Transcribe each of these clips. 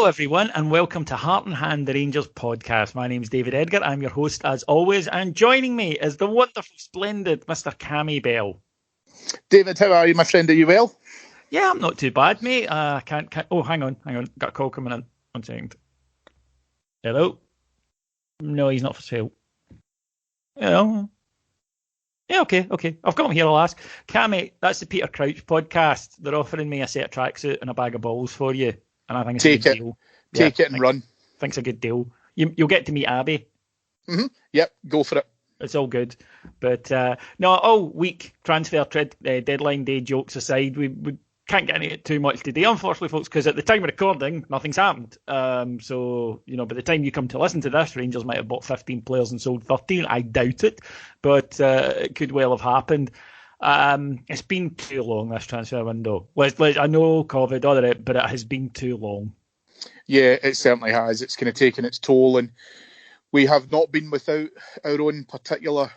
Hello everyone and welcome to Heart and Hand, the Rangers podcast. My name's David Edgar, I'm your host as always, and joining me is the wonderful, splendid Mr. Cammy Bell. David, how are you, my friend? Are you well? Yeah, I'm not too bad, mate. Can't. Oh, hang on. Got a call coming in. 1 second. Hello? No, he's not for sale. Hello? Yeah, okay. I've got him here, I'll ask. Cammy, that's the Peter Crouch podcast. They're offering me a set of tracksuit and a bag of balls for you. And I think it's a good deal. Take it and run. I think it's a good deal. You'll get to meet Abby. Mm-hmm. Yep, go for it. It's all good. But no, all week transfer deadline day jokes aside, we can't get into it too much today, unfortunately, folks, because at the time of recording, nothing's happened. So, by the time you come to listen to this, Rangers might have bought 15 players and sold 13. I doubt it, but it could well have happened. It's been too long, this transfer window. I know COVID, all of it, but it has been too long. Yeah, it certainly has. It's kind of taken its toll, and we have not been without our own particular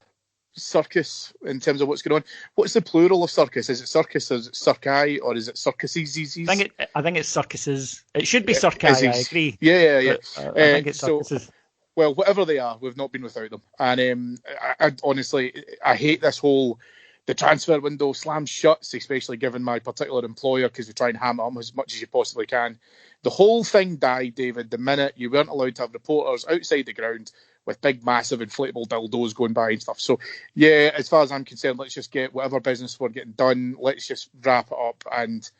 circus in terms of what's going on. What's the plural of circus? Is it circus, or is it circi, or is it circuses? I think it's circuses. It should be circi, I agree. Yeah. I think it's circuses. Well, whatever they are, we've not been without them. And I honestly, I hate this whole... The transfer window slams shut, especially given my particular employer, because we try and ham it up as much as you possibly can. The whole thing died, David, the minute you weren't allowed to have reporters outside the ground with big, massive inflatable dildos going by and stuff. So, yeah, as far as I'm concerned, let's just get whatever business we're getting done. Let's just wrap it up and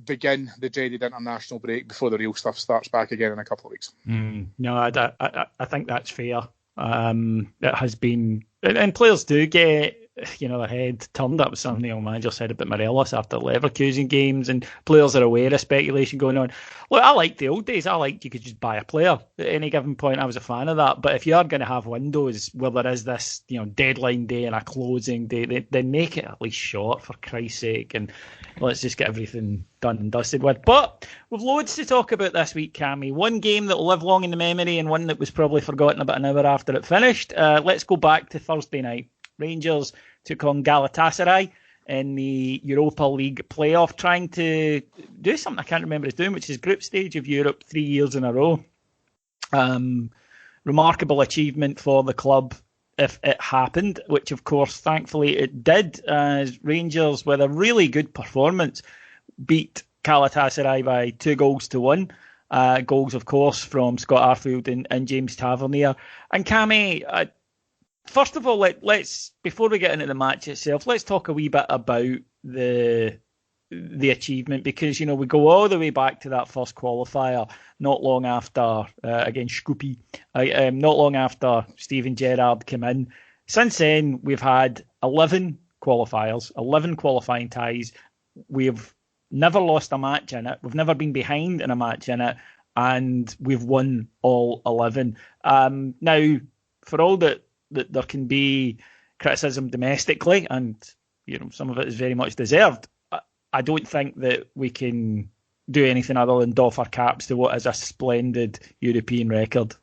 begin the dreaded international break before the real stuff starts back again in a couple of weeks. No, I think that's fair. It has been... And players do get... their head turned up. Something the old manager said about Morelos after Leverkusen games, and players are aware of speculation going on. Look, I like the old days. I liked you could just buy a player at any given point. I was a fan of that. But if you are going to have windows where there is this, deadline day and a closing day, then make it at least short, for Christ's sake, and let's just get everything done and dusted with. But we've loads to talk about this week, Cammy. One game that will live long in the memory and one that was probably forgotten about an hour after it finished. Let's go back to Thursday night. Rangers took on Galatasaray in the Europa League playoff, trying to do something I can't remember us doing, which is group stage of Europe 3 years in a row. Remarkable achievement for the club if it happened, which of course, thankfully it did, as Rangers, with a really good performance, beat Galatasaray by 2-1. Goals, of course, from Scott Arfield and James Tavernier. And Cammy, first of all, let's before we get into the match itself, let's talk a wee bit about the achievement, because we go all the way back to that first qualifier, not long after against Scoopy, not long after Steven Gerrard came in. Since then, we've had 11 qualifiers, 11 qualifying ties. We've never lost a match in it. We've never been behind in a match in it, and we've won all 11. Now, for all that there can be criticism domestically, and some of it is very much deserved, I don't think that we can do anything other than doff our caps to what is a splendid European record.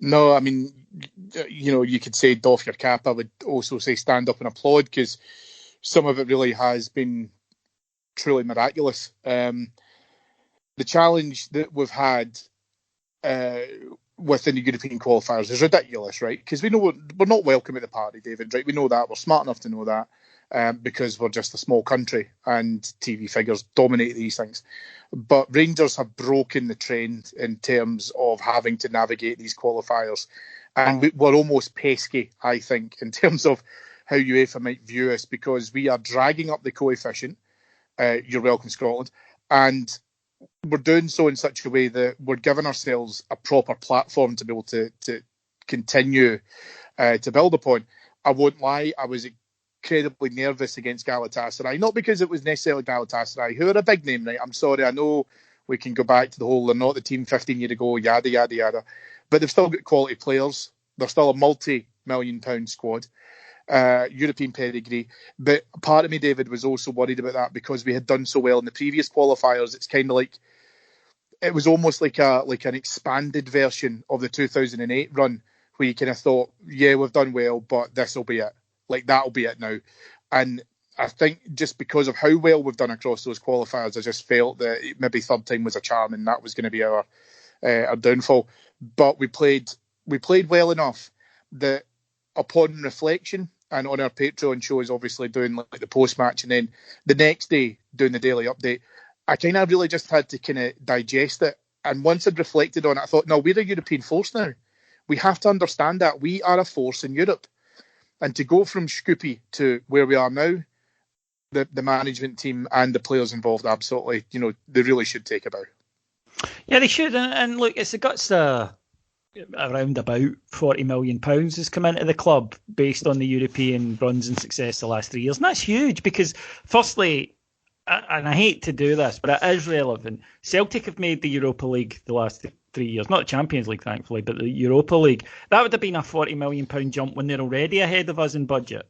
No, I mean, you could say doff your cap. I would also say stand up and applaud, because some of it really has been truly miraculous. The challenge that we've had within the European qualifiers is ridiculous, right? Because we know we're not welcome at the party, David, right? We know that. We're smart enough to know that, because we're just a small country and TV figures dominate these things. But Rangers have broken the trend in terms of having to navigate these qualifiers. And we're almost pesky, I think, in terms of how UEFA might view us, because we are dragging up the coefficient. You're welcome, Scotland. And we're doing so in such a way that we're giving ourselves a proper platform to be able to continue to build upon. I won't lie, I was incredibly nervous against Galatasaray, not because it was necessarily Galatasaray, who are a big name, right? I'm sorry, I know we can go back to the whole, they're not the team 15 years ago, yada, yada, yada. But they've still got quality players. They're still a multi-million-pound squad. European pedigree. But part of me, David, was also worried about that because we had done so well in the previous qualifiers. It's kind of like, it was almost like an expanded version of the 2008 run, where you kind of thought, yeah, we've done well, but this will be it. Like, that'll be it now. And I think just because of how well we've done across those qualifiers, I just felt that maybe third time was a charm, and that was going to be our downfall. But we played well enough that upon reflection, and on our Patreon shows, obviously doing like the post match, and then the next day doing the daily update, I kind of really just had to kind of digest it. And once I'd reflected on it, I thought, no, we're a European force now. We have to understand that we are a force in Europe, and to go from Scoopy to where we are now, the management team and the players involved, absolutely, they really should take a bow. Yeah, they should. And look, it's the guts around about £40 million has come into the club based on the European runs and success the last 3 years. And that's huge because, firstly, and I hate to do this, but it is relevant, Celtic have made the Europa League the last 3 years. Not the Champions League, thankfully, but the Europa League. That would have been a £40 million jump when they're already ahead of us in budget.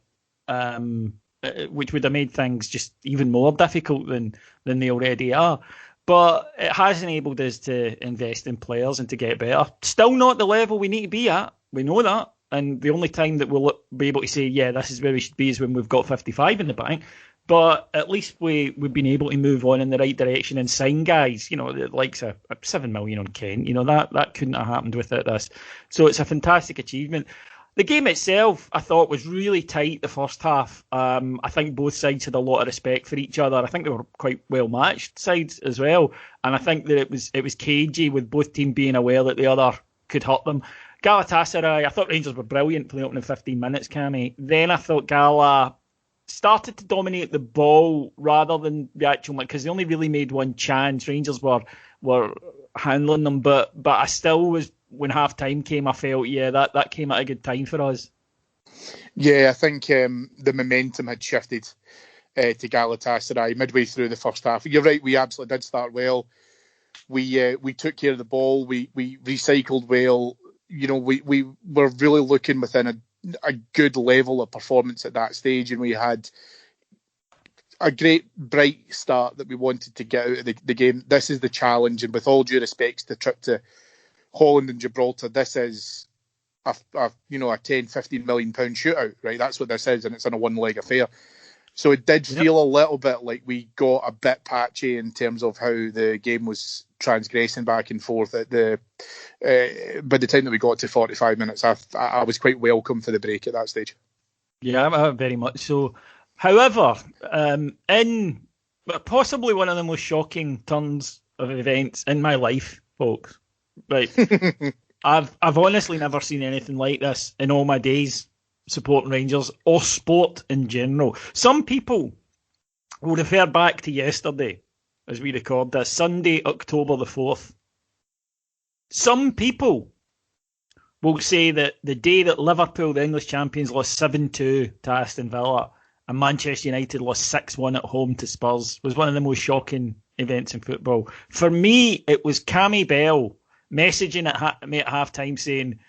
Which would have made things just even more difficult than they already are. But it has enabled us to invest in players and to get better. Still not the level we need to be at. We know that. And the only time that we'll be able to say, yeah, this is where we should be is when we've got 55 in the bank. But at least we've been able to move on in the right direction and sign guys, the likes of 7 million on Kent. That couldn't have happened without this. So it's a fantastic achievement. The game itself, I thought, was really tight the first half. I think both sides had a lot of respect for each other. I think they were quite well-matched sides as well. And I think that it was cagey with both teams being aware that the other could hurt them. Galatasaray, I thought Rangers were brilliant for the opening 15 minutes, Cammy. Then I thought Gala started to dominate the ball rather than the actual, because they only really made one chance. Rangers were handling them, but I still was, when half time came, I felt, that came at a good time for us. Yeah, I think the momentum had shifted to Galatasaray midway through the first half. You're right, we absolutely did start well. We took care of the ball. We recycled well. We were really looking within a good level of performance at that stage, and we had a great bright start that we wanted to get out of the game. This is the challenge, and with all due respect to the trip to Holland and Gibraltar, this is a 10-15 million pound shootout, right? That's what this is, and it's in a one-leg affair. So it did feel a little bit like we got a bit patchy in terms of how the game was transgressing back and forth. By the time that we got to 45 minutes, I was quite welcome for the break at that stage. Yeah, very much so. However, in possibly one of the most shocking turns of events in my life, folks, right? I've honestly never seen anything like this in all my days supporting Rangers or sport in general. Some people will refer back to yesterday as we record this, Sunday, October the 4th. Some people will say that the day that Liverpool, the English champions, lost 7-2 to Aston Villa and Manchester United lost 6-1 at home to Spurs was one of the most shocking events in football. For me, it was Cammy Bell messaging me at half-time saying,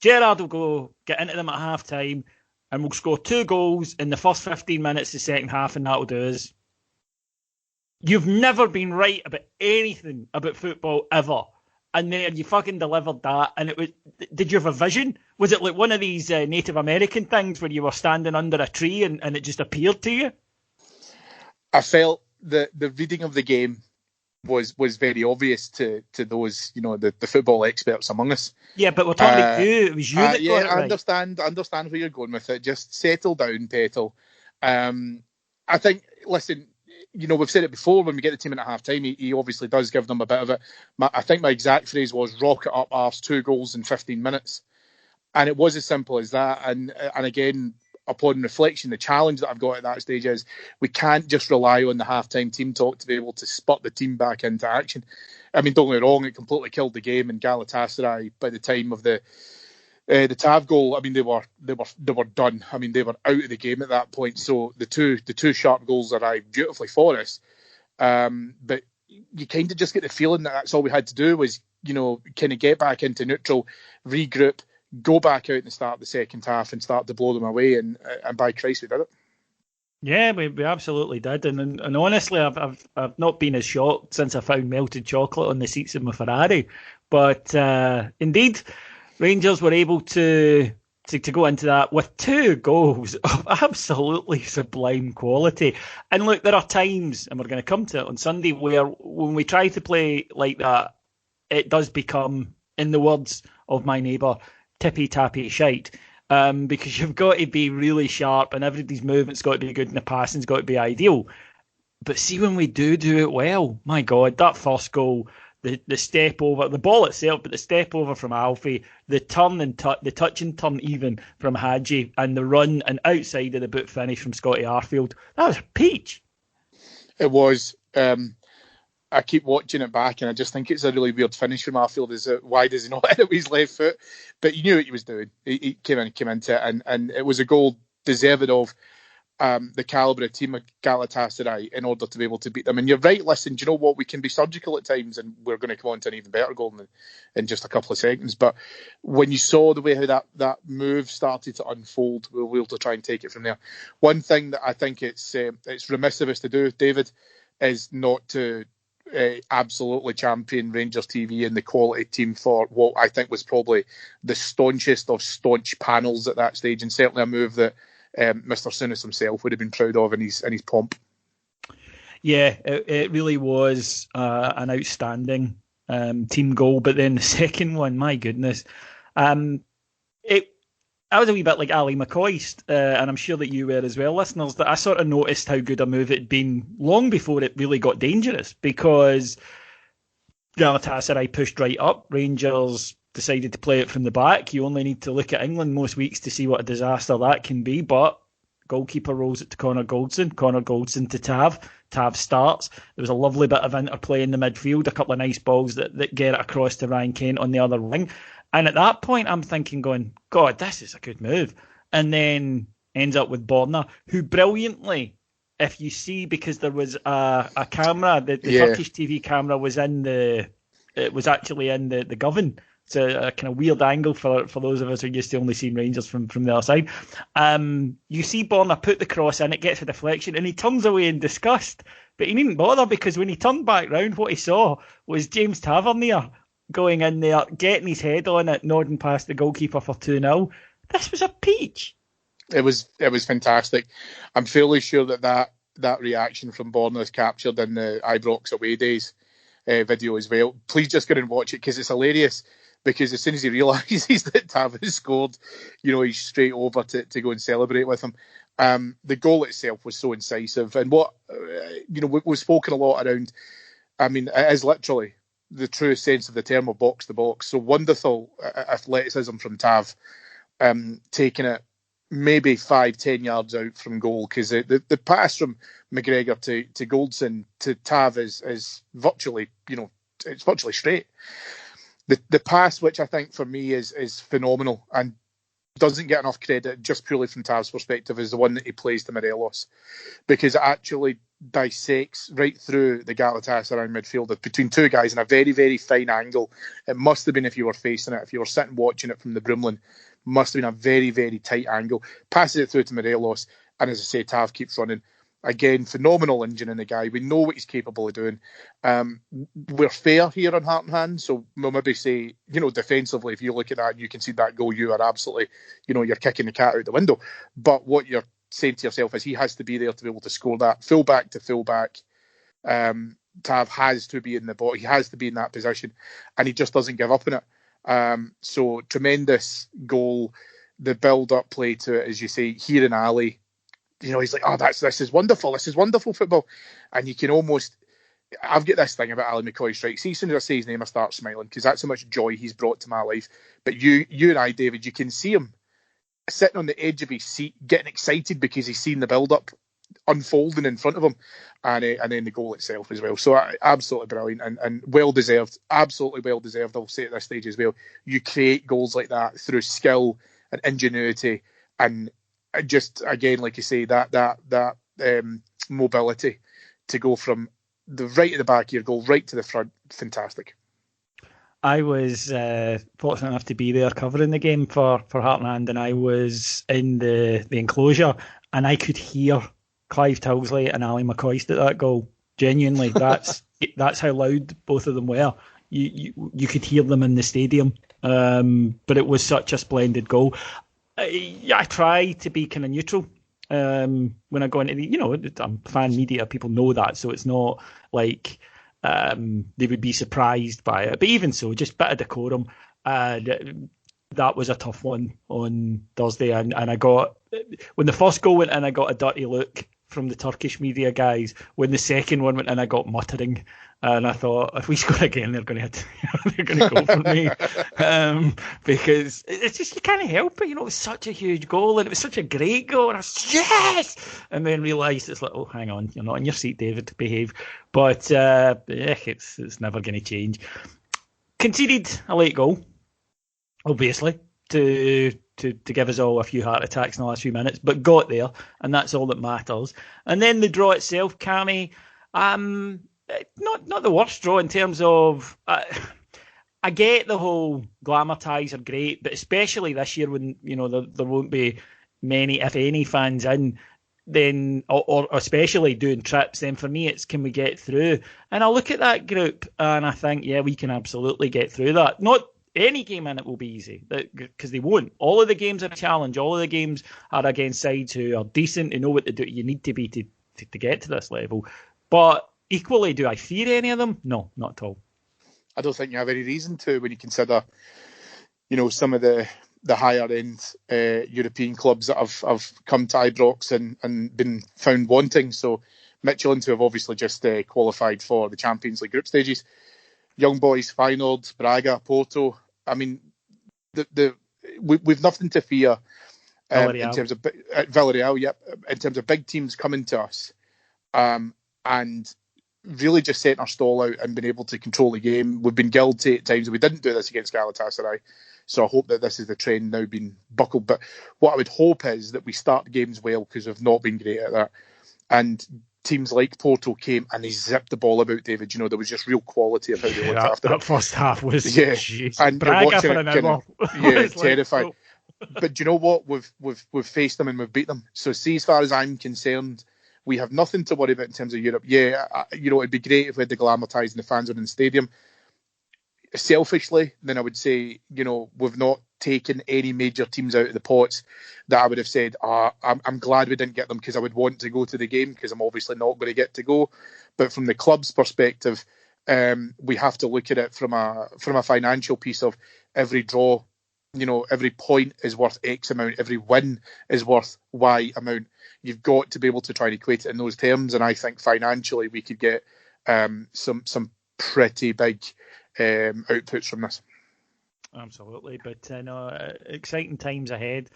Gerrard will go get into them at half-time and we'll score 2 goals in the first 15 minutes of the second half, and that'll do us. You've never been right about anything about football ever. And then you fucking delivered that. And it was, did you have a vision? Was it like one of these Native American things where you were standing under a tree and it just appeared to you? I felt the reading of the game was very obvious to those, the football experts among us. Yeah, but we're talking about you. It was you that got it right. I understand where you're going with it. Just settle down, Petal. I think, listen, we've said it before, when we get the team in at half-time, he obviously does give them a bit of it. I think my exact phrase was, rocket up arse, 2 goals in 15 minutes. And it was as simple as that. And again, upon reflection, the challenge that I've got at that stage is we can't just rely on the half-time team talk to be able to spurt the team back into action. I mean, don't get me wrong, it completely killed the game, and Galatasaray, by the time of the Tav goal, I mean, they were done. I mean, they were out of the game at that point. So the two sharp goals arrived beautifully for us. But you kind of just get the feeling that that's all we had to do was, kind of get back into neutral, regroup, go back out and start the second half and start to blow them away. And by Christ, we did it. Yeah, we absolutely did. And honestly, I've not been as shocked since I found melted chocolate on the seats of my Ferrari. But indeed, Rangers were able to to go into that with 2 goals of absolutely sublime quality. And look, there are times, and we're going to come to it on Sunday, where when we try to play like that, it does become, in the words of my neighbour, tippy-tappy shite. Because you've got to be really sharp and everybody's movement's got to be good and the passing's got to be ideal. But see, when we do it well, my God, that first goal, the step over, the ball itself, but the step over from Alfie, the turn and the touch and turn even from Hadji, and the run and outside of the boot finish from Scotty Arfield, that was a peach. It was. I keep watching it back, and I just think it's a really weird finish from Arfield. Why does he not hit it with his left foot? But you knew what he was doing. He came into it, and it was a goal deserved of the calibre of team of Galatasaray in order to be able to beat them. And you're right, listen, do you know what? We can be surgical at times, and we're going to come on to an even better goal in just a couple of seconds. But when you saw the way how that move started to unfold, we'll be able to try and take it from there. One thing that I think it's remiss of us to do, David, is not to absolutely champion Rangers TV and the quality team for what I think was probably the staunchest of staunch panels at that stage, and certainly a move that Mr. Souness himself would have been proud of in his pomp. Yeah, it really was an outstanding team goal. But then the second one, my goodness, I was a wee bit like Ali McCoist, and I'm sure that you were as well, listeners, that I sort of noticed how good a move it had been long before it really got dangerous, because Galatasaray pushed right up. Rangers decided to play it from the back. You only need to look at England most weeks to see what a disaster that can be. But goalkeeper rolls it to Connor Goldson to Tav. Tav starts. There was a lovely bit of interplay in the midfield, a couple of nice balls that get it across to Ryan Kent on the other wing. And at that point, I'm thinking, God, this is a good move. And then ends up with Borna, who brilliantly, if you see, because there was a camera, the Turkish TV camera was actually in the Govan. It's a kind of weird angle for those of us who are used to only seeing Rangers from the other side. You see Borna put the cross in, it gets a deflection, and he turns away in disgust. But he needn't bother, because when he turned back round, what he saw was James Tavernier going in there, getting his head on it, nodding past the goalkeeper for 2-0. This was a peach. It was fantastic. I'm fairly sure that reaction from Borna is captured in the Ibrox away days video as well. Please just go and watch it, because it's hilarious. Because as soon as he realises that Tav has scored, he's straight over to go and celebrate with him. The goal itself was so incisive, and what we've spoken a lot around. I mean, it is literally the true sense of the term of box to box. So wonderful athleticism from Tav, taking it maybe 5-10 yards out from goal, because the pass from McGregor to Goldson to Tav is virtually, it's virtually straight. The pass, which I think for me is phenomenal and doesn't get enough credit just purely from Tav's perspective, is the one that he plays to Morelos, because it actually dissects right through the Galatasaray midfield between two guys in a very, very fine angle. It must have been, if you were facing it, if you were sitting watching it from the Broomlin, must have been a very, very tight angle. Passes it through to Morelos, and as I say, Tav keeps running. Again, phenomenal engine in the guy. We know what he's capable of doing. We're fair here on Heart and Hand, so we'll maybe say, defensively, if you look at that, you can see that goal, you are absolutely, you're kicking the cat out the window. But what you're saying to yourself is he has to be there to be able to score that. Fullback to fullback, Tav has to be in the ball. He has to be in that position, and he just doesn't give up on it. So tremendous goal. The build-up play to it, as you say, here in Ali. He's like, this is wonderful. This is wonderful football. And you can almost, I've got this thing about Ali McCoy strikes. See, as soon as I say his name, I start smiling, because that's how much joy he's brought to my life. But you and I, David, you can see him sitting on the edge of his seat, getting excited because he's seen the build-up unfolding in front of him, and then the goal itself as well. So absolutely brilliant and well-deserved. Absolutely well-deserved, I'll say at this stage as well. You create goals like that through skill and ingenuity, and just, again, like you say, that mobility to go from the right at the back of your goal right to the front, fantastic. I was fortunate enough to be there covering the game for Heart and Hand, and I was in the enclosure, and I could hear Clive Tilsley and Ali McCoist at that goal. Genuinely, that's how loud both of them were. You could hear them in the stadium, but it was such a splendid goal. I try to be kind of neutral when I go into I'm fan media. People know that, so it's not like they would be surprised by it. But even so, just bit of decorum. That was a tough one on Thursday, and I got when the first goal went in, I got a dirty look from the Turkish media guys. When the second one went in, I got muttering, and I thought if we score again, they're going to go for me because it's just you can't help it. It was such a huge goal, and it was such a great goal, and I was yes, and then realised it's like, oh, hang on, you're not in your seat, David, behave. But it's never going to change. Conceded a late goal, obviously, to give us all a few heart attacks in the last few minutes, but got there, and that's all that matters. And then the draw itself, Cammy, not the worst draw in terms of. I get the whole glamour ties are great, but especially this year when there won't be many, if any, fans in, then or especially doing trips. Then for me, it's can we get through? And I look at that group and I think, yeah, we can absolutely get through that. Not any game in it will be easy because they won't. All of the games are a challenge. All of the games are against sides who are decent, who know what to do. You need to be to get to this level. But equally, do I fear any of them? No, not at all. I don't think you have any reason to when you consider, some of the higher end European clubs that have come to Ibrox and been found wanting. So Midtjylland, who have obviously just qualified for the Champions League group stages, Young Boys, Feyenoord, Braga, Porto. I mean, we've nothing to fear in terms of Villarreal. Yep, in terms of big teams coming to us, and really just setting our stall out and being able to control the game. We've been guilty at times. We didn't do this against Galatasaray, so I hope that this is the trend now being buckled. But what I would hope is that we start games well because we've not been great at that, and teams like Porto came and they zipped the ball about, David. There was just real quality of how they looked after that first half was geez. And Braga for an hour. Terrified. But do you know what? We've faced them and we've beat them. So see, as far as I'm concerned, we have nothing to worry about in terms of Europe. Yeah, it'd be great if we had the glamour ties and the fans were in the stadium. Selfishly, then I would say, we've not taken any major teams out of the pots that I would have said, I'm glad we didn't get them because I would want to go to the game because I'm obviously not going to get to go. But from the club's perspective, we have to look at it from a financial piece of every draw. Every point is worth X amount. Every win is worth Y amount. You've got to be able to try and equate it in those terms. And I think financially we could get some pretty big outputs from this. Absolutely, but exciting times ahead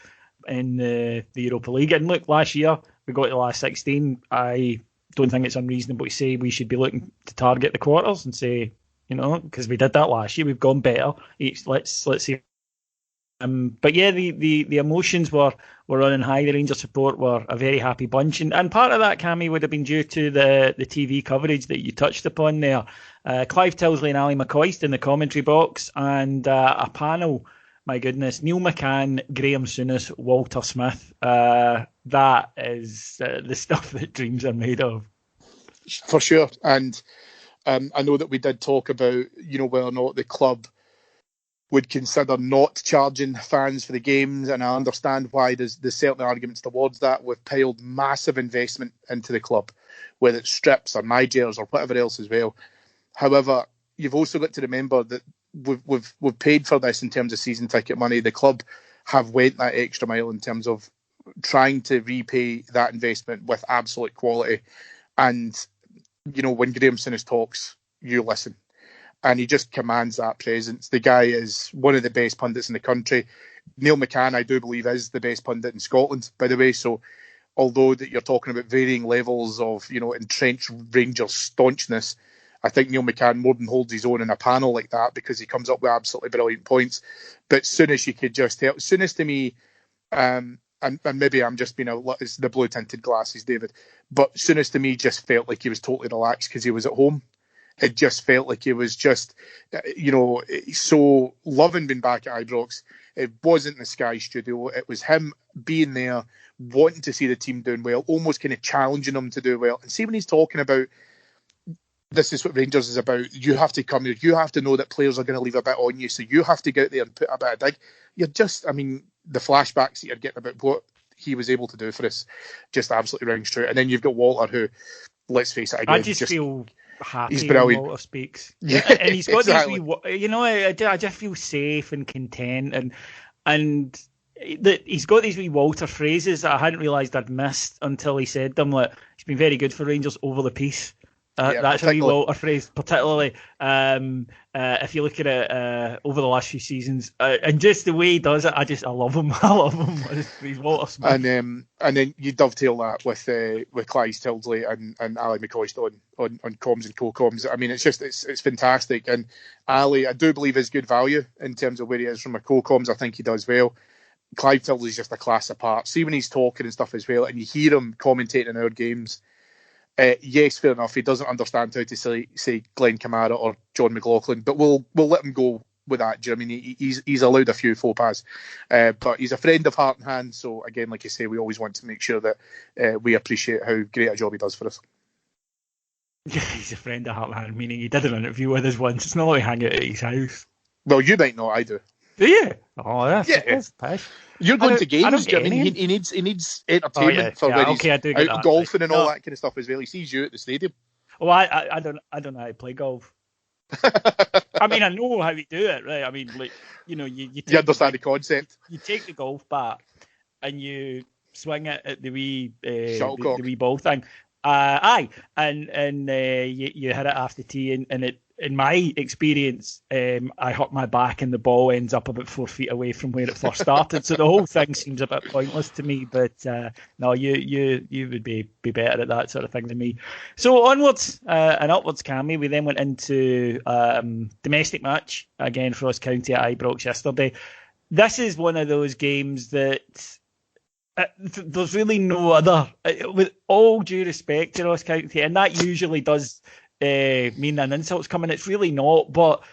in the Europa League. And look, last year we got to the last 16. I don't think it's unreasonable to say we should be looking to target the quarters and say, because we did that last year, we've gone better. Let's see. But yeah, the emotions were running high. The Rangers support were a very happy bunch, and part of that, Cammy, would have been due to the TV coverage that you touched upon there. Clive Tilsley and Ali McCoist in the commentary box, and a panel. My goodness, Neil McCann, Graham Souness, Walter Smith. That is the stuff that dreams are made of. For sure, and I know that we did talk about whether or not the club would consider not charging fans for the games, and I understand why there's certain arguments towards that. We've piled massive investment into the club, whether it's strips or my Gers or whatever else as well. However, you've also got to remember that we've paid for this in terms of season ticket money. The club have went that extra mile in terms of trying to repay that investment with absolute quality. And, when Graham Souness talks, you listen. And he just commands that presence. The guy is one of the best pundits in the country. Neil McCann, I do believe, is the best pundit in Scotland, by the way. So although that you're talking about varying levels of, entrenched Rangers staunchness, I think Neil McCann more than holds his own in a panel like that because he comes up with absolutely brilliant points. But Souness, you could just tell. Souness to me, and maybe I'm just being it's the blue-tinted glasses, David, but Souness to me just felt like he was totally relaxed because he was at home. It just felt like he was just, so loving being back at Ibrox. It wasn't the Sky studio. It was him being there, wanting to see the team doing well, almost kind of challenging them to do well. And see when he's talking about, this is what Rangers is about. You have to come here. You have to know that players are going to leave a bit on you. So you have to get out there and put a bit of dig. You're just, the flashbacks that you're getting about what he was able to do for us just absolutely rings true. And then you've got Walter, who, let's face it again, I just feel happy he's when brilliant. Walter speaks. Yeah, and he's got exactly. these wee, I just feel safe and content, and that he's got these wee Walter phrases that I hadn't realised I'd missed until he said them. Like, he's been very good for Rangers over the piece. That's a wee Walter phrase, particularly if you look at it over the last few seasons, and just the way he does it, I love him. I love him. He's Walter Smith. And then you dovetail that with Clive Tildesley and Ali McCoist on comms and co-coms. I mean, it's fantastic. And Ali, I do believe is good value in terms of where he is from a co-coms. I think he does well. Clive Tildesley is just a class apart. See when he's talking and stuff as well, and you hear him commentating in our games. Yes, fair enough. He doesn't understand how to say Glenn Kamara or John McLaughlin, but we'll let him go with that. Do you know what I mean? He's allowed a few faux pas, but he's a friend of Heart and Hand. So again, like you say, we always want to make sure that we appreciate how great a job he does for us. Yeah, he's a friend of Heart and Hand, meaning he did an interview with us once. It's not like hang out at his house. Well, you might not. I do. Do you? Oh, that's pish. You're going to games. I mean, he needs entertainment for when he's out golfing and all that kind of stuff as well. He sees you at the stadium. Well, I don't know how to play golf. I mean, I know how to do it, right? I mean, like, you understand the concept. You take the golf bat and you swing it at the wee shuttlecock, the wee ball thing. And you hit it off the tee, and it. In my experience, I hurt my back and the ball ends up about 4 feet away from where it first started. So the whole thing seems a bit pointless to me. But no, you would be better at that sort of thing than me. So onwards and upwards, Cammy. We then went into domestic match again for Ross County at Ibrox yesterday. This is one of those games that there's really no other. With all due respect to Ross County, and that usually does. Mean an insult's coming. It's really not. But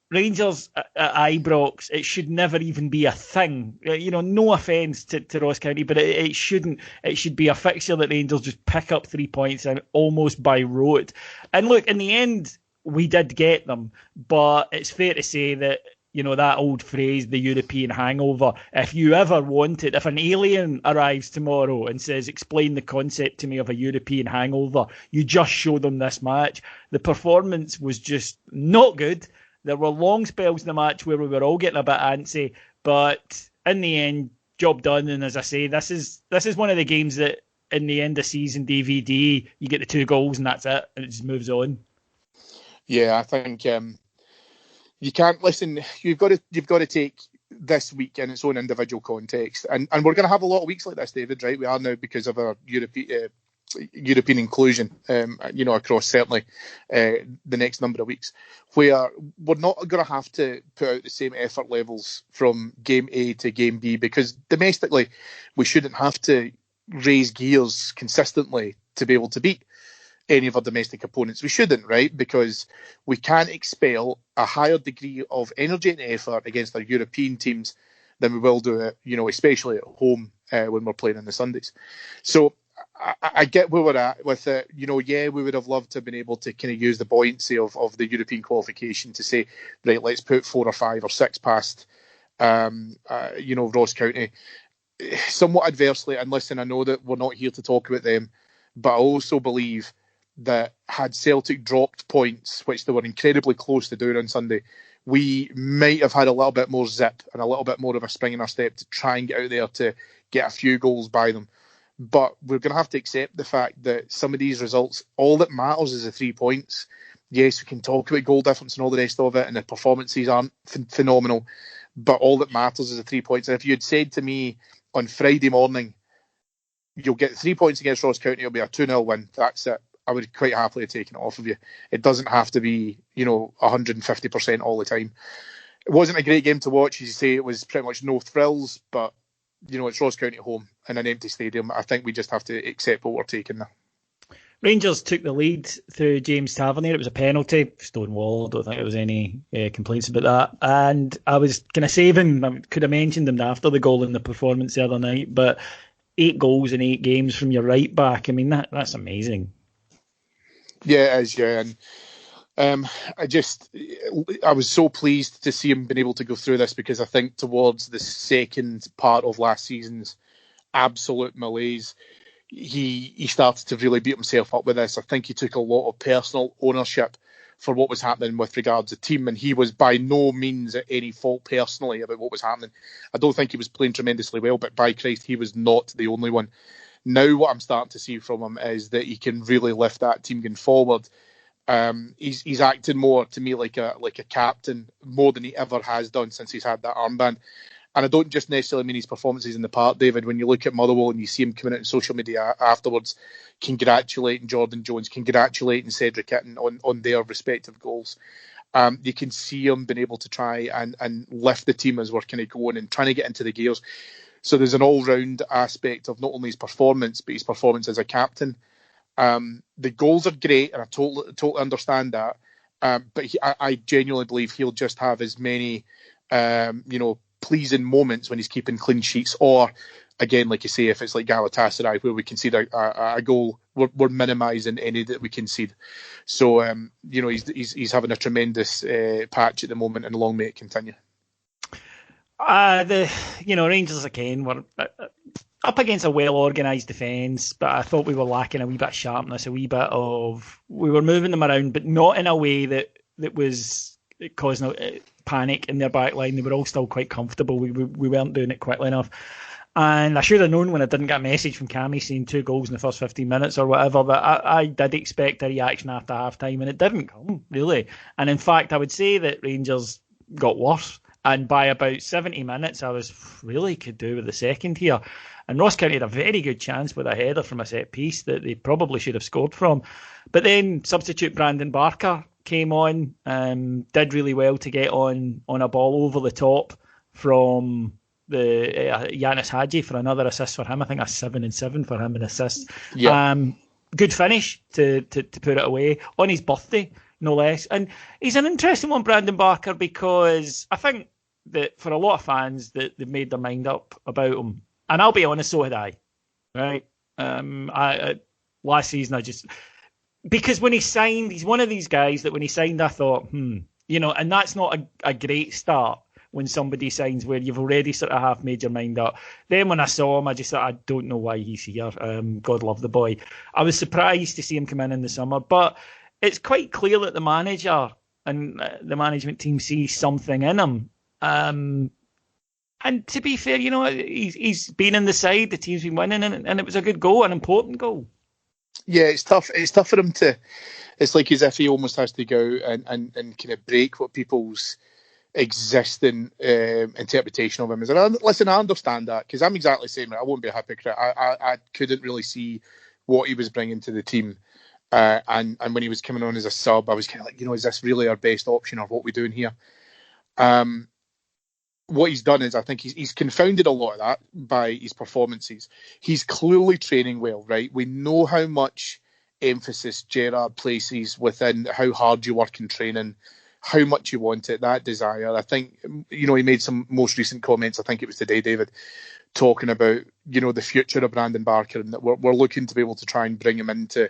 Rangers at Ibrox, it should never even be a thing. No offence to Ross County, but it shouldn't. It should be a fixture that Rangers just pick up 3 points and almost by rote. And look, in the end, we did get them. But it's fair to say that, that old phrase, the European hangover, if an alien arrives tomorrow and says, explain the concept to me of a European hangover, you just show them this match. The performance was just not good. There were long spells in the match where we were all getting a bit antsy, but in the end, job done. And as I say, this is one of the games that in the end of season DVD, you get the 2 goals and that's it, and it just moves on. Yeah, I think... you can't listen. You've got to take this week in its own individual context, and we're going to have a lot of weeks like this, David. Right? We are now because of our European inclusion. Across certainly the next number of weeks, where we're not going to have to put out the same effort levels from game A to game B, because domestically we shouldn't have to raise gears consistently to be able to beat any of our domestic opponents. We shouldn't, right? Because we can't expel a higher degree of energy and effort against our European teams than we will do it, especially at home when we're playing on the Sundays. So I get where we're at with it. We would have loved to have been able to kind of use the buoyancy of the European qualification to say, right, let's put 4 or 5 or 6 past, Ross County, somewhat adversely. And listen, I know that we're not here to talk about them, but I also believe that had Celtic dropped points, which they were incredibly close to doing on Sunday, we might have had a little bit more zip and a little bit more of a spring in our step to try and get out there to get a few goals by them. But we're going to have to accept the fact that some of these results, all that matters is the 3 points. Yes, we can talk about goal difference and all the rest of it, and the performances aren't phenomenal, but all that matters is the 3 points. And if you had said to me on Friday morning, you'll get 3 points against Ross County, it'll be a 2-0 win, that's it, I would quite happily have taken it off of you. It doesn't have to be, 150% all the time. It wasn't a great game to watch. As you say, it was pretty much no thrills, but, it's Ross County at home in an empty stadium. I think we just have to accept what we're taking there. Rangers took the lead through James Tavernier. It was a penalty, stonewall. I don't think there was any complaints about that. And I was kind of saving, I could have mentioned him after the goal and the performance the other night, but 8 goals in 8 games from your right back. I mean, that's amazing. Yeah, it is, yeah. And I was so pleased to see him being able to go through this, because I think towards the second part of last season's absolute malaise, he started to really beat himself up with this. I think he took a lot of personal ownership for what was happening with regards to the team, and he was by no means at any fault personally about what was happening. I don't think he was playing tremendously well, but by Christ, he was not the only one. Now what I'm starting to see from him is that he can really lift that team going forward. He's acting more to me like a captain, more than he ever has done since he's had that armband. And I don't just necessarily mean his performances in the park, David. When you look at Motherwell and you see him coming out on social media afterwards, congratulating Jordan Jones, congratulating Cedric Itten on their respective goals, you can see him being able to try and lift the team as we're kind of going and trying to get into the gears. So there's an all-round aspect of not only his performance, but his performance as a captain. The goals are great, and I totally understand that. But I genuinely believe he'll just have as many, pleasing moments when he's keeping clean sheets, or again, like you say, if it's like Galatasaray where we concede a goal, we're minimising any that we concede. So he's having a tremendous patch at the moment, and long may it continue. Rangers again were up against a well-organised defence, but I thought we were lacking a wee bit of sharpness, we were moving them around, but not in a way that was causing panic in their back line. They were all still quite comfortable. We weren't doing it quickly enough. And I should have known when I didn't get a message from Cammy saying 2 goals in the first 15 minutes or whatever, that I did expect a reaction after half-time, and it didn't come, really. And in fact, I would say that Rangers got worse. And by about 70 minutes, I was really could do with the second here. And Ross County had a very good chance with a header from a set piece that they probably should have scored from. But then substitute Brandon Barker came on, did really well to get on a ball over the top from the Yanis Hadji for another assist for him. I think that's 7-7 for him in assists. Yeah. Good finish to put it away on his birthday, no less. And he's an interesting one, Brandon Barker, because I think that for a lot of fans that they've made their mind up about him. And I'll be honest, so had I. Right? Last season, because when he signed, he's one of these guys that when he signed, I thought, and that's not a great start when somebody signs where you've already sort of half made your mind up. Then when I saw him, I just thought, I don't know why he's here. God love the boy. I was surprised to see him come in the summer, but it's quite clear that the manager and the management team see something in him. And to be fair, he's been in the side, the team's been winning, and it was a good goal, an important goal. Yeah, it's tough. It's tough for him to. It's like as if he almost has to go and kind of break what people's existing interpretation of him is. And listen, I understand that, because I'm exactly the same. I won't be a hypocrite. I couldn't really see what he was bringing to the team. And when he was coming on as a sub, I was kind of like, is this really our best option, or what we're doing here? What he's done is, I think he's confounded a lot of that by his performances. He's clearly training well, right? We know how much emphasis Gerrard places within how hard you work in training, how much you want it, that desire. I think, he made some most recent comments, I think it was today, David, talking about, the future of Brandon Barker, and that we're looking to be able to try and bring him into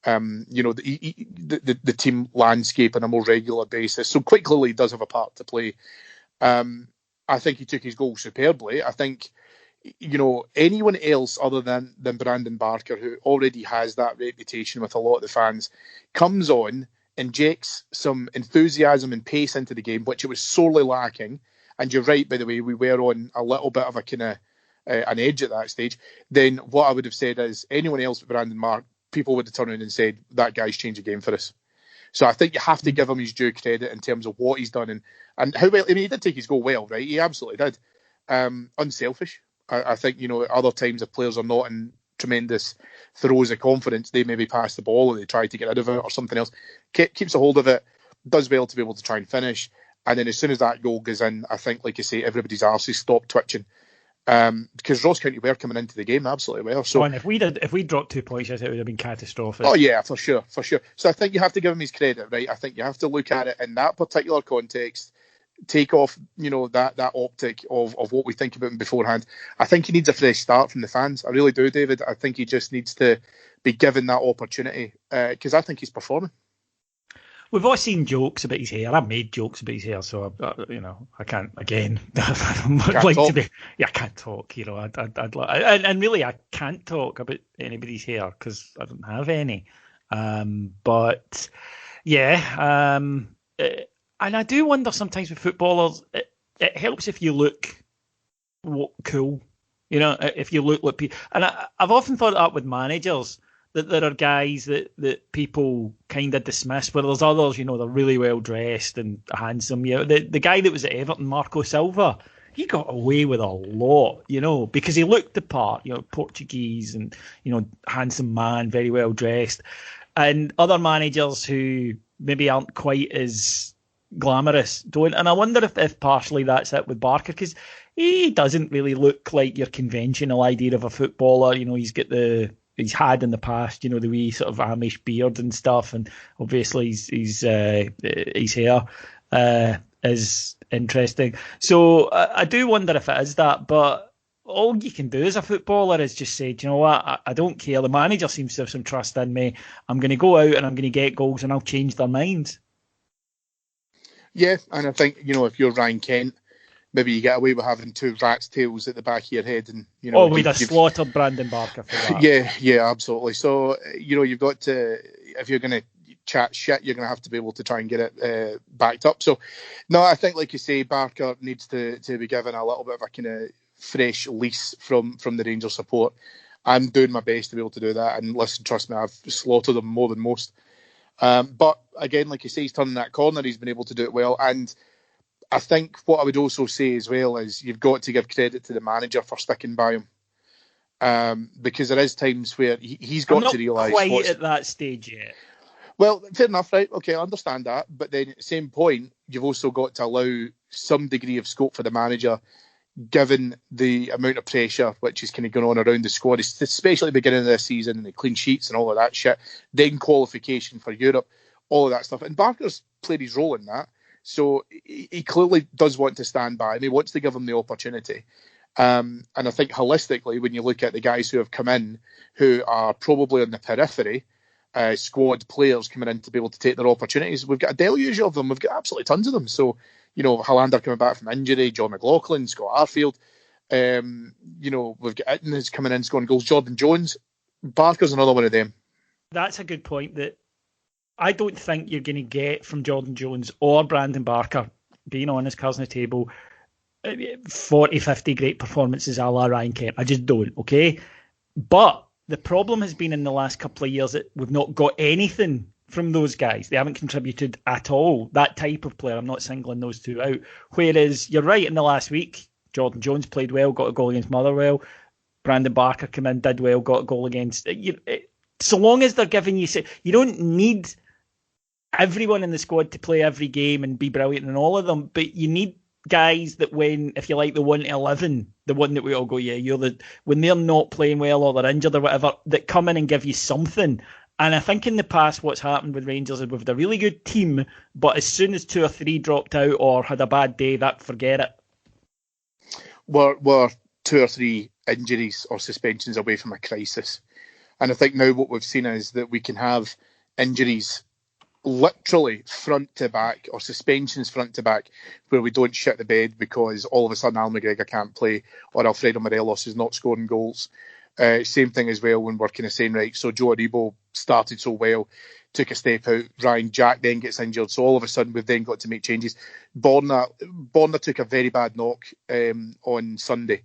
the team landscape on a more regular basis. So quite clearly he does have a part to play. I think he took his goal superbly. I think, anyone else other than Brandon Barker, who already has that reputation with a lot of the fans, comes on, injects some enthusiasm and pace into the game, which it was sorely lacking. And you're right, by the way, we were on a little bit of a kind of an edge at that stage. Then what I would have said is, anyone else but Brandon Mark, people would have turned around and said, that guy's changed the game for us. So I think you have to give him his due credit in terms of what he's done and how well. I mean, he did take his goal well, right? He absolutely did. Unselfish. I think, other times if players are not in tremendous throes of confidence, they maybe pass the ball or they try to get rid of it or something else. Keeps a hold of it, does well to be able to try and finish. And then as soon as that goal goes in, I think, like you say, everybody's arses stopped twitching. Because Ross County were coming into the game absolutely well. So, and if we dropped 2 points, it would have been catastrophic. Oh yeah, for sure. So I think you have to give him his credit, right? I think you have to look at it in that particular context, take off, that optic of what we think about him beforehand. I think he needs a fresh start from the fans. I really do, David. I think he just needs to be given that opportunity, because I think he's performing. We've all seen jokes about his hair. I've made jokes about his hair, so I can't again. I'd like to be. Yeah, I can't talk. And really, I can't talk about anybody's hair because I don't have any. But yeah, and I do wonder sometimes with footballers, it helps if you look cool. If you look like people. And I've often thought that with managers. That there are guys that people kind of dismiss, where there's others, they're really well dressed and handsome. The guy that was at Everton, Marco Silva, he got away with a lot, because he looked the part, Portuguese and, handsome man, very well dressed. And other managers who maybe aren't quite as glamorous don't. And I wonder if partially that's it with Barker, because he doesn't really look like your conventional idea of a footballer. He's had in the past, the wee sort of Amish beard and stuff, and obviously his hair is interesting. So I do wonder if it is that, but all you can do as a footballer is just say, do you know what, I don't care. The manager seems to have some trust in me. I'm going to go out and I'm going to get goals and I'll change their minds. Yeah, and I think, if you're Ryan Kent, maybe you get away with having two rat's tails at the back of your head, and we'd have slaughtered Brandon Barker for that. Yeah, absolutely. So you've got to, if you're going to chat shit, you're going to have to be able to try and get it backed up. So no, I think, like you say, Barker needs to be given a little bit of a kind of fresh lease from the Rangers support. I'm doing my best to be able to do that, and listen, trust me, I've slaughtered them more than most. But again, like you say, he's turning that corner. He's been able to do it well, and I think what I would also say as well is you've got to give credit to the manager for sticking by him, because there is times where he's got to realise. I'm not quite at that stage yet. Well, fair enough, right? Okay, I understand that, but then at the same point, you've also got to allow some degree of scope for the manager, given the amount of pressure which is kind of going on around the squad, especially at the beginning of this season and the clean sheets and all of that shit, then qualification for Europe, all of that stuff. And Barker's played his role in that. So he clearly does want to stand by him. He wants to give him the opportunity. And I think holistically, when you look at the guys who have come in, who are probably on the periphery, squad players coming in to be able to take their opportunities, we've got a deluge of them. We've got absolutely tons of them. So, Hollander coming back from injury, John McLaughlin, Scott Arfield. We've got Itten who's coming in, scoring goals. Jordan Jones. Barker's another one of them. That's a good point that I don't think you're going to get from Jordan Jones or Brandon Barker, being honest, cards on the table, 40, 50 great performances a la Ryan Kent. I just don't, okay? But the problem has been in the last couple of years that we've not got anything from those guys. They haven't contributed at all. That type of player, I'm not singling those two out. Whereas, you're right, in the last week, Jordan Jones played well, got a goal against Motherwell. Brandon Barker came in, did well, got a goal against... So long as they're giving you... You don't need everyone in the squad to play every game and be brilliant in all of them, but you need guys that when, if you like, the 1 to 11, the one that we all go, when they're not playing well or they're injured or whatever, that come in and give you something. And I think in the past what's happened with Rangers is we've had a really good team, but as soon as 2 or 3 dropped out or had a bad day, forget it. We're 2 or 3 injuries or suspensions away from a crisis. And I think now what we've seen is that we can have injuries literally front to back, or suspensions front to back, where we don't shit the bed because all of a sudden Al McGregor can't play or Alfredo Morelos is not scoring goals. Same thing as well when we're kind of saying, right, so Joe Aribo started so well, took a step out, Ryan Jack then gets injured, so all of a sudden we've then got to make changes. Borna took a very bad knock on Sunday.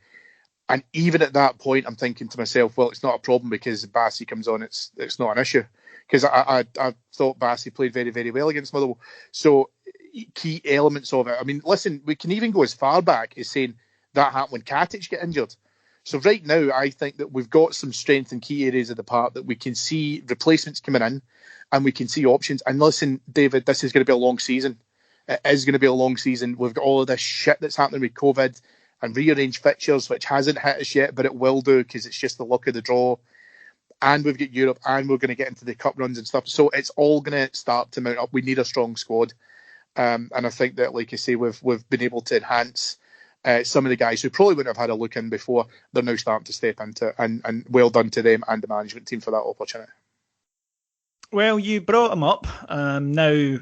And even at that point, I'm thinking to myself, well, it's not a problem because Bassey comes on, it's not an issue. Because I thought Bassey played very, very well against Motherwell. So key elements of it. I mean, listen, we can even go as far back as saying that happened when Katic got injured. So right now, I think that we've got some strength in key areas of the park that we can see replacements coming in and we can see options. And listen, David, this is going to be a long season. It is going to be a long season. We've got all of this shit that's happening with COVID and rearranged fixtures, which hasn't hit us yet, but it will do because it's just the luck of the draw. And we've got Europe, and we're going to get into the cup runs and stuff. So it's all going to start to mount up. We need a strong squad. And I think that, like I say, we've been able to enhance some of the guys who probably wouldn't have had a look in before. They're now starting to step into it, and well done to them and the management team for that opportunity. Well, you brought them up. Now,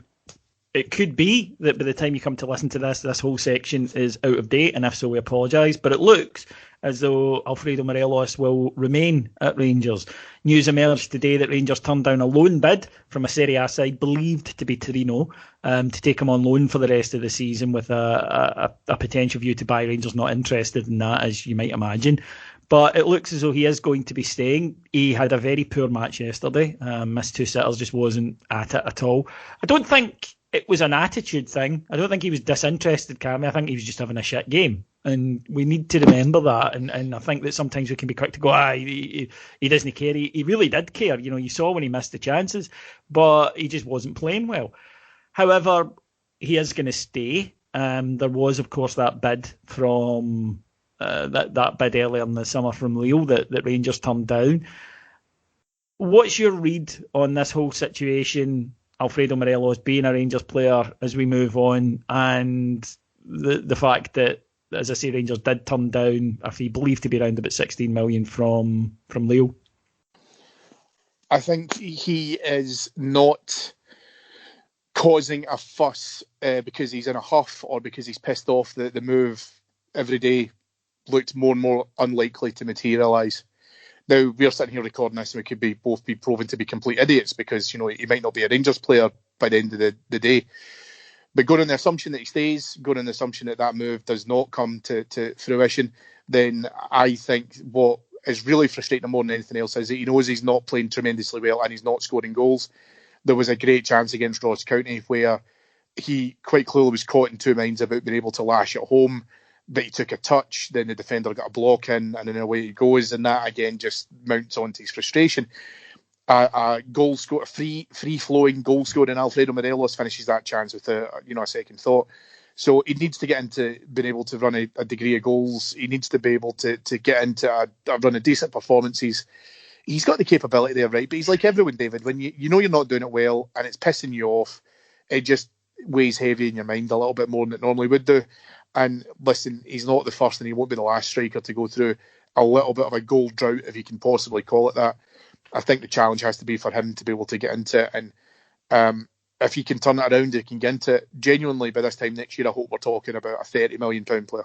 it could be that by the time you come to listen to this whole section is out of date, and if so, we apologise. But it looks as though Alfredo Morelos will remain at Rangers. News emerged today that Rangers turned down a loan bid from a Serie A side believed to be Torino to take him on loan for the rest of the season with a potential view to buy. Rangers not interested in that, as you might imagine. But it looks as though he is going to be staying. He had a very poor match yesterday. Missed 2 sitters, just wasn't at it at all. I don't think it was an attitude thing. I don't think he was disinterested, Cammy. I think he was just having a shit game. And we need to remember that. And I think that sometimes we can be quick to go, he doesn't care. He really did care. You know, you saw when he missed the chances, but he just wasn't playing well. However, he is going to stay. There was, of course, that bid from that bid earlier in the summer from Lille that Rangers turned down. What's your read on this whole situation, Alfredo Morelos being a Rangers player as we move on, and the fact that, as I say, Rangers did turn down a fee believed to be around about 16 million from Lille? I think he is not causing a fuss because he's in a huff or because he's pissed off that the move every day looked more and more unlikely to materialise. Now, we're sitting here recording this and we could both be proven to be complete idiots because, you know, he might not be a Rangers player by the end of the day. But going on the assumption that he stays, going on the assumption that move does not come to fruition, then I think what is really frustrating him more than anything else is that he knows he's not playing tremendously well and he's not scoring goals. There was a great chance against Ross County where he quite clearly was caught in two minds about being able to lash at home, but he took a touch, then the defender got a block in, and then away he goes, and that again just mounts onto his frustration. A goal score, a free-flowing goal scorer, and Alfredo Morelos finishes that chance with a second thought. So he needs to get into being able to run a degree of goals. He needs to be able to get into a run of decent performances. He's got the capability there, right? But he's like everyone, David. When you know you're not doing it well and it's pissing you off, it just weighs heavy in your mind a little bit more than it normally would do. And listen, he's not the first and he won't be the last striker to go through a little bit of a goal drought, if you can possibly call it that. I think the challenge has to be for him to be able to get into it. And if he can turn it around, he can get into it. Genuinely, by this time next year, I hope we're talking about a £30 million player.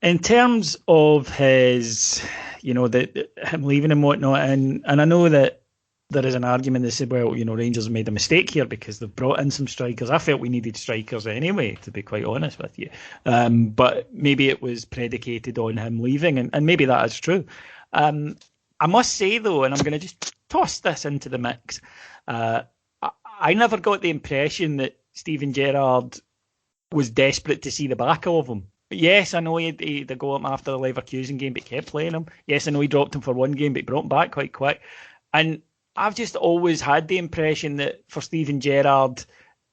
In terms of his, him leaving and whatnot, and I know that there is an argument that said, well, Rangers have made a mistake here because they've brought in some strikers. I felt we needed strikers anyway, to be quite honest with you. But maybe it was predicated on him leaving, and maybe that is true. I must say, though, and I'm going to just toss this into the mix, I never got the impression that Steven Gerrard was desperate to see the back of him. Yes, I know he go up after the Leverkusen game, but kept playing him. Yes, I know he dropped him for one game, but he brought him back quite quick. And I've just always had the impression that for Steven Gerrard,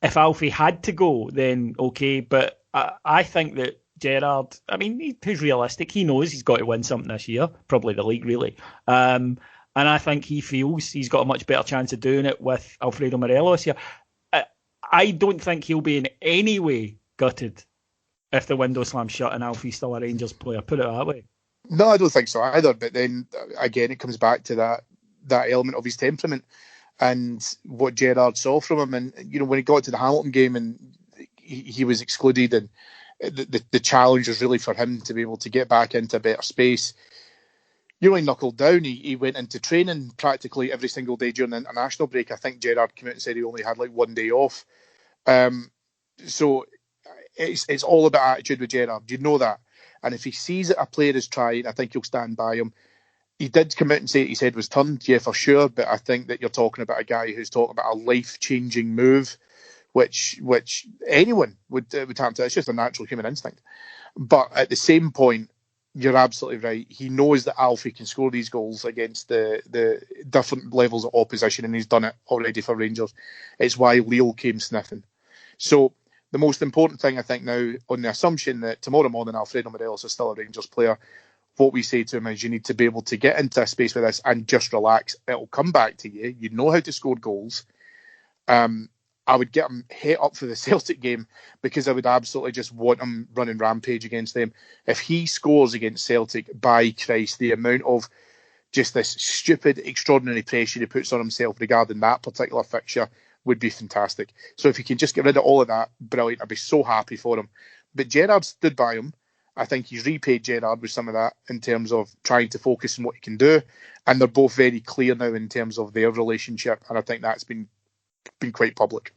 if Alfie had to go, then okay. But I think that Gerrard, he's realistic. He knows he's got to win something this year, probably the league, really. And I think he feels he's got a much better chance of doing it with Alfredo Morelos here. I don't think he'll be in any way gutted if the window slams shut and Alfie's still a Rangers player. Put it that way. No, I don't think so either. But then, again, it comes back to that element of his temperament and what Gerrard saw from him. And, when he got to the Hamilton game and he was excluded, and the challenge was really for him to be able to get back into a better space. He knuckled down. He went into training practically every single day during the international break. I think Gerrard came out and said he only had like one day off. So it's all about attitude with Gerrard. You know that. And if he sees that a player is trying, I think he'll stand by him. He did come out and say his head was turned, yeah, for sure. But I think that you're talking about a guy who's talking about a life-changing move, which anyone would have to. It's just a natural human instinct. But at the same point, you're absolutely right. He knows that Alfie can score these goals against the different levels of opposition, and he's done it already for Rangers. It's why Lille came sniffing. So the most important thing, I think, now, on the assumption that tomorrow morning Alfredo Morelos is still a Rangers player, what we say to him is you need to be able to get into a space with this and just relax. It'll come back to you. You know how to score goals. I would get him hit up for the Celtic game because I would absolutely just want him running rampage against them. If he scores against Celtic, by Christ, the amount of just this stupid, extraordinary pressure he puts on himself regarding that particular fixture, would be fantastic. So if he can just get rid of all of that, brilliant. I'd be so happy for him. But Gerrard stood by him. I think he's repaid Gerrard with some of that in terms of trying to focus on what he can do. And they're both very clear now in terms of their relationship. And I think that's been quite public.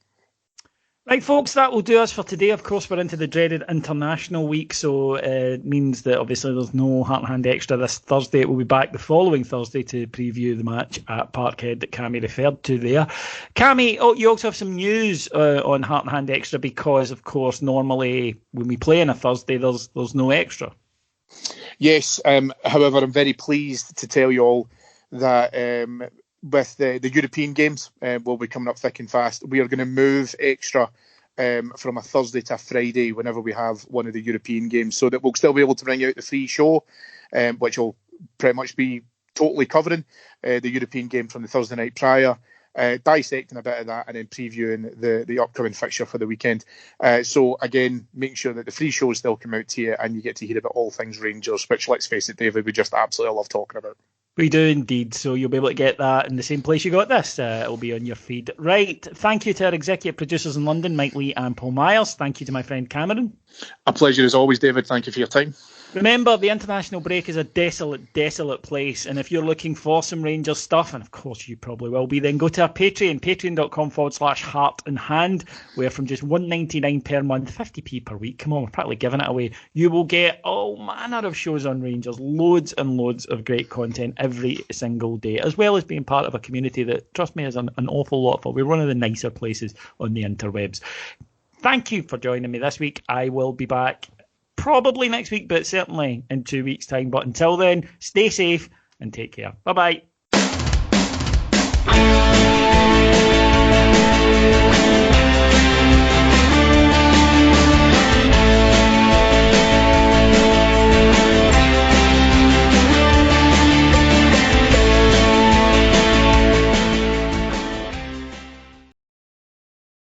Right, folks, that will do us for today. Of course, we're into the dreaded international week, so it means that obviously there's no Heart and Hand Extra this Thursday. We'll be back the following Thursday to preview the match at Parkhead that Cammy referred to there. Cammy, you also have some news on Heart and Hand Extra because, of course, normally when we play on a Thursday, there's no extra. Yes, however, I'm very pleased to tell you all that with the European games will be coming up thick and fast. We are going to move extra from a Thursday to a Friday whenever we have one of the European games, so that we'll still be able to bring out the free show, which will pretty much be totally covering the European game from the Thursday night prior, dissecting a bit of that and then previewing the upcoming fixture for the weekend. So again, making sure that the free shows still come out to you and you get to hear about all things Rangers, which, let's face it, David, we just absolutely love talking about. We do indeed, so you'll be able to get that in the same place you got this. It'll be on your feed. Right, thank you to our executive producers in London, Mike Lee and Paul Myers. Thank you to my friend Cameron. A pleasure as always, David. Thank you for your time. Remember, the international break is a desolate, desolate place, and if you're looking for some Rangers stuff, and of course you probably will be, then go to our Patreon, patreon.com/heart and hand, where from just $1.99 per month, 50p per week, come on, we're practically giving it away, you will get all manner of shows on Rangers, loads and loads of great content every single day, as well as being part of a community that, trust me, is an awful lot of fun. We're one of the nicer places on the interwebs. Thank you for joining me this week. I will be back probably next week, but certainly in 2 weeks' time. But until then, stay safe and take care. Bye-bye.